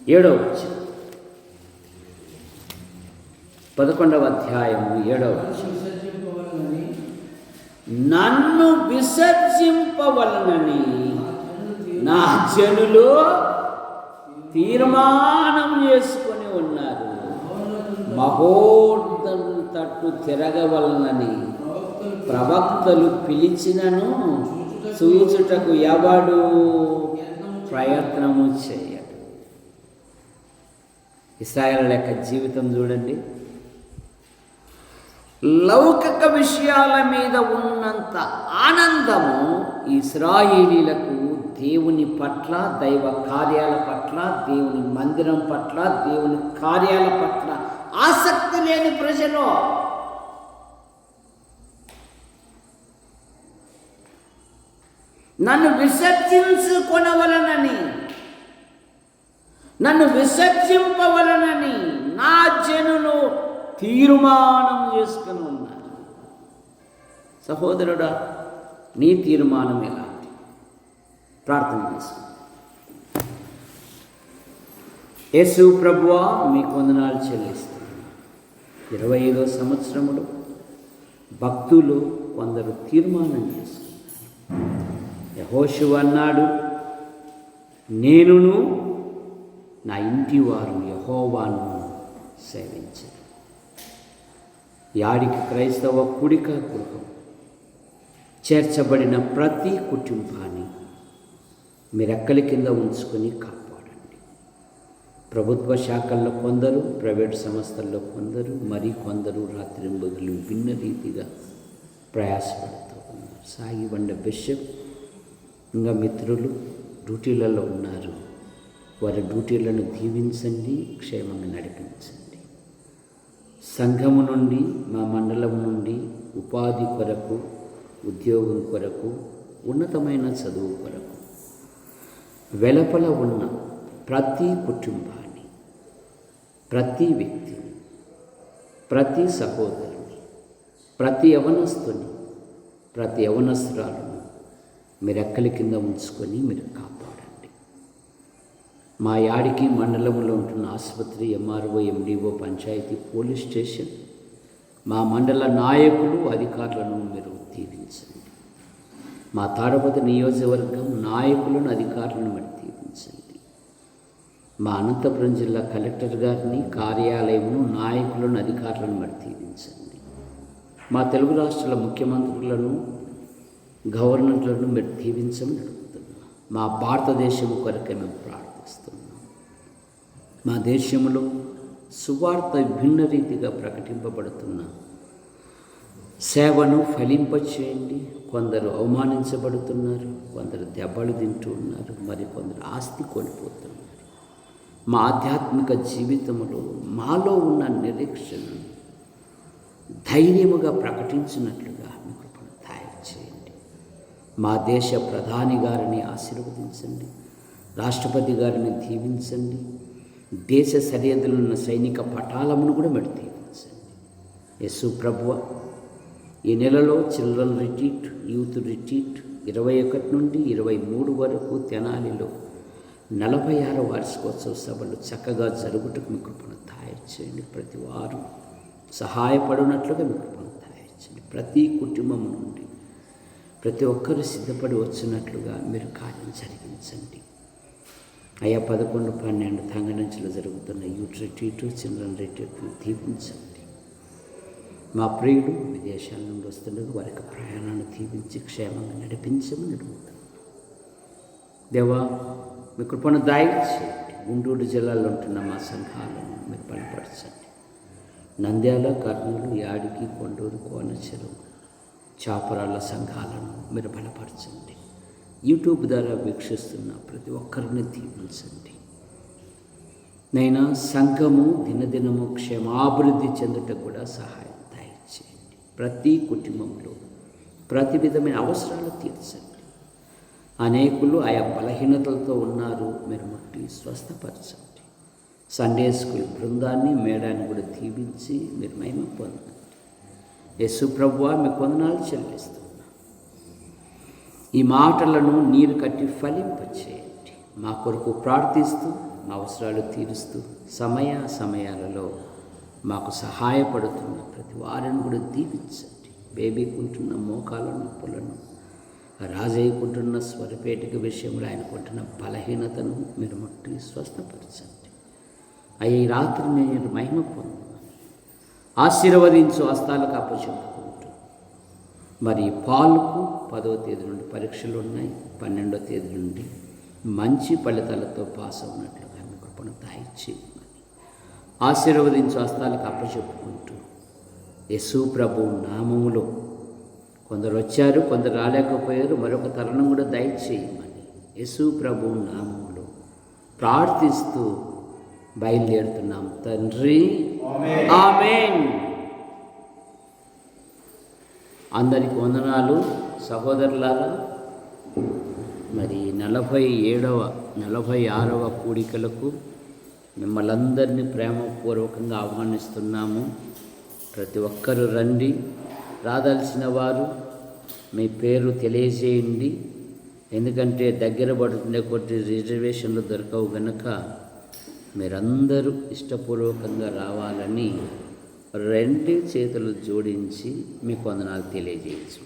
7వ వచనం. 11వ అధ్యాయం 7వ వచనం. నన్ను విసర్జింపవలనని నా జనులు తీర్మానం చేసుకొని ఉన్నారు. మహోన్నతం తట్టు తిరగవలనని ప్రవక్తలు పిలిచినను చూచుటకు ఎవడు ప్రయత్నము చేయడు. ఇశ్రాయేలు యొక్క జీవితం చూడండి. లౌకిక విషయాల మీద ఉన్నంత ఆనందము ఇశ్రాయేలీలకు దేవుని పట్ల, దైవ కార్యాల పట్ల, దేవుని మందిరం పట్ల, దేవుని కార్యాల పట్ల ఆసక్తి లేని ప్రజలు. నన్ను విసర్జించుకొనవలనని, నన్ను విసర్జింపవలనని నా జనులు తీర్మానం చేసుకుని ఉన్నారు. సహోదరుడా, నీ తీర్మానం ఎలాంటి? ప్రార్థన చేసుకో. యేసు ప్రభువా, మీకు వందనాలు చెల్లిస్తున్నాను. 25వ సంవత్సరములో భక్తులు కొందరు తీర్మానం చేసుకున్నారు. యెహోషువ అన్నాడు, నేనును నా ఇంటి వారు యెహోవాను సేవించారు. యాడికి క్రైస్తవ కుడిక గృహం చేర్చబడిన ప్రతి కుటుంబాన్ని మీరెక్కలి కింద ఉంచుకొని కాపాడండి. ప్రభుత్వ శాఖల్లో కొందరు, ప్రైవేట్ సంస్థల్లో కొందరు, మరి కొందరు రాత్రింబగలు భిన్న రీతిగా ప్రయాసపడుతూ ఉన్నారు. సాగిబండ బిషప్ ఇంకా మిత్రులు డ్యూటీలలో ఉన్నారు. వారి డ్యూటీలను దీవించండి, క్షేమంగా నడిపించండి. సంఘము నుండి, మా మండలం నుండి ఉపాధి కొరకు, ఉద్యోగం కొరకు, ఉన్నతమైన చదువు కొరకు వెలుపల ఉన్న ప్రతి కుటుంబాన్ని, ప్రతి వ్యక్తిని, ప్రతి సహోదరుని, ప్రతి యవనస్తుని, ప్రతి యవనస్తురాలను మీరు ఎక్కలి కింద ఉంచుకొని మీరు కాపాడండి. మా యాడికి మండలంలో ఉంటున్న ఆసుపత్రి, MRO, MDO, panchayat, police station, మా మండల నాయకులు, అధికారులను మీరు దీవించండి. మా తాడపతి నియోజకవర్గం నాయకులను, అధికారులను మీరు దీవించండి. మా అనంతపురం జిల్లా కలెక్టర్ గారిని, కార్యాలయమును, నాయకులను, అధికారులను మీరు దీవించండి. మా తెలుగు రాష్ట్రాల ముఖ్యమంత్రులను, గవర్నర్లను మీరు దీవించమని అడుగుతున్నాం. మా భారతదేశము కొరకే మేము ప్రార్థిస్తున్నాం. మా దేశంలో సువార్త భిన్న రీతిగా ప్రకటింపబడుతున్న సేవను ఫలింపచేయండి. కొందరు అవమానించబడుతున్నారు, కొందరు దెబ్బలు తింటూ ఉన్నారు, మరి కొందరు ఆస్తి కోల్పోతున్నారు. మా ఆధ్యాత్మిక జీవితంలో మాలో ఉన్న నిరీక్షణను ధైర్యముగా ప్రకటించినట్లుగా మీ కృపను తయారు చేయండి. మా దేశ ప్రధాని గారిని ఆశీర్వదించండి, రాష్ట్రపతి గారిని దీవించండి. దేశ సరిహద్దులో ఉన్న సైనిక పటాలమును కూడా మీరు దీవించండి. యేసు ప్రభువా, ఈ నెలలో చిల్డ్రన్ రిట్రీట్, యూత్ రిట్రీట్ 21 నుండి 23 వరకు తెనాలిలో 46వ వార్షికోత్సవ సభలు చక్కగా జరుగుటకు మీ కృపను తయారు చేయండి. ప్రతి వారు సహాయపడినట్లుగా మీ కృపను తయారు చేయండి. ప్రతి కుటుంబం నుండి ప్రతి ఒక్కరు సిద్ధపడి వచ్చినట్లుగా మీరు కార్యం జరిగించండి. అయ్యా, 11, 12 తంగనంచులో జరుగుతున్న యూత్ రిట్రీట్, చిల్డ్రన్ రిట్రీట్ దీవించండి. మా ప్రియులు విదేశాల నుండి వస్తుండగా వారికి ప్రయాణాన్ని దీవించి క్షేమంగా నడిపించమని అడుగుతున్నాం. దేవా, మీ కృపను దయచేయండి. గుంటూరు జిల్లాలో ఉంటున్న మా సంఘాలను మీరు బలపరచండి. నంద్యాల, కర్నూలు, యాడికి, కొండూరు, కోనచెరువు, చాపరాళ్ళ సంఘాలను మీరు బలపరచండి. యూట్యూబ్ ద్వారా వీక్షిస్తున్న ప్రతి ఒక్కరిని దీవించండి. నైనా సంఘము దినదినము క్షేమాభివృద్ధి చెందుటకు కూడా సహాయం దయచేయండి. ప్రతి కుటుంబంలో ప్రతి విధమైన అవసరాలు తీర్చండి. అనేకులు ఆయా బలహీనతలతో ఉన్నారు, మీరు ముట్టి స్వస్థపరచండి. సండే స్కూల్ బృందాన్ని మేడాన్ని కూడా దీవించి మీరు మహిమ పొందండి. యేసు ప్రభువా మీకు వందనాలు చెల్లిస్తున్నా. ఈ మాటలను నీరు కట్టి ఫలింపచేయండి. మా కొరకు ప్రార్థిస్తూ మా అవసరాలు తీరుస్తూ సమయాలలో మాకు సహాయపడుతున్న ప్రతి వారిని కూడా దీవించండి. బేబీకుంటున్న మోకాల నొప్పులను, రాజయ్యకుంటున్న స్వరపేటిక విషయంలో ఆయనకుంటున్న బలహీనతను మీరు ముట్టి స్వస్థపరచండి. అయ్యి రాత్రి మీరు మహిమ పొందమని ఆశీర్వదించు హస్తాలకు అప్పచెప్పుకుంటూ, మరి పాల్కు 10వ తేదీ నుండి పరీక్షలు ఉన్నాయి, 12వ తేదీ నుండి మంచి ఫలితాలతో పాస్ అవునట్లుగా మీ కృపను దయచేయమని ఆశీర్వదించు హస్తాలకు అప్పచెప్పుకుంటూ, యేసు ప్రభు నామములో కొందరు వచ్చారు, కొందరు రాలేకపోయారు, మరొక తరుణం కూడా దయచేయమని యేసు ప్రభు నామములో ప్రార్థిస్తూ బయలుదేరుతున్నాం తండ్రి. ఆమేన్. అందరికి వందనాలు సహోదరులారా. మరి 46వ కూడికలకు మిమ్మల్ని అందరినీ ప్రేమపూర్వకంగా ఆహ్వానిస్తున్నాము. ప్రతి ఒక్కరూ రండి. రాదాల్సిన వారు మీ పేరు తెలియజేయండి. ఎందుకంటే దగ్గర పడుతుండే కొద్ది రిజర్వేషన్లు దొరకవు గనక మీరందరూ ఇష్టపూర్వకంగా రావాలని 2 చేతులు జోడించి మీకు వందనాలు తెలియజేయచ్చు.